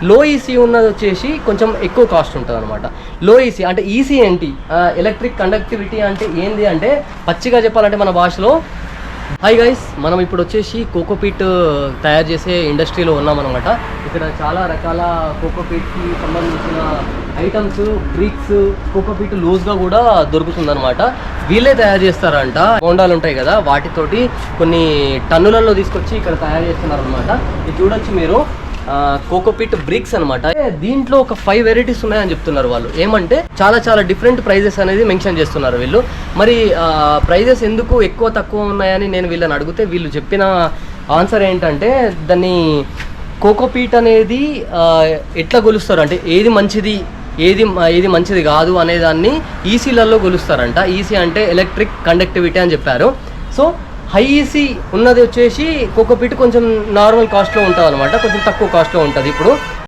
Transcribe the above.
లో ఈసీ ఉన్నది వచ్చేసి కొంచెం ఎక్కువ కాస్ట్ ఉంటుంది అనమాట. లో ఈసీ అంటే ఈసీ ఏంటి, ఎలక్ట్రిక్ కండక్టివిటీ అంటే ఏంది అంటే పచ్చిగా చెప్పాలంటే మన భాషలో. హాయ్ గైస్, మనం ఇప్పుడు వచ్చేసి కోకోపీట్ తయారు చేసే ఇండస్ట్రీలో ఉన్నామన్నమాట. ఇక్కడ చాలా రకాల కోకోపీట్కి సంబంధించిన ఐటమ్స్, బ్రిక్స్, కోకోపీట్ లూజ్గా కూడా దొరుకుతుందన్నమాట. వీళ్ళే తయారు చేస్తారంట. బోండాలు ఉంటాయి కదా, వాటితోటి కొన్ని టన్నులలో తీసుకొచ్చి ఇక్కడ తయారు చేస్తున్నారు అనమాట. ఇది చూడొచ్చు మీరు, కోకోపీట్ బ్రిక్స్ అనమాట. దీంట్లో ఒక 5 వెరైటీస్ ఉన్నాయని చెప్తున్నారు వాళ్ళు. ఏమంటే చాలా చాలా డిఫరెంట్ ప్రైజెస్ అనేది మెన్షన్ చేస్తున్నారు వీళ్ళు. మరి ప్రైజెస్ ఎందుకు ఎక్కువ తక్కువ ఉన్నాయని నేను వీళ్ళని అడిగితే వీళ్ళు చెప్పిన ఆన్సర్ ఏంటంటే, దాన్ని కోకోపీట్ అనేది ఎట్లా కొలుస్తారు అంటే ఏది మంచిది ఏది మంచిది కాదు అనే దాన్ని ఈసీలలో కొలుస్తారంట. ఈసీ అంటే ఎలక్ట్రిక్ కండక్టివిటీ అని చెప్పారు. సో హై ఈసీ ఉన్నది వచ్చేసి కోకోపీట్ కొంచెం నార్మల్ కాస్ట్లో ఉంటుంది అనమాట, కొంచెం తక్కువ కాస్ట్లో ఉంటుంది. ఇప్పుడు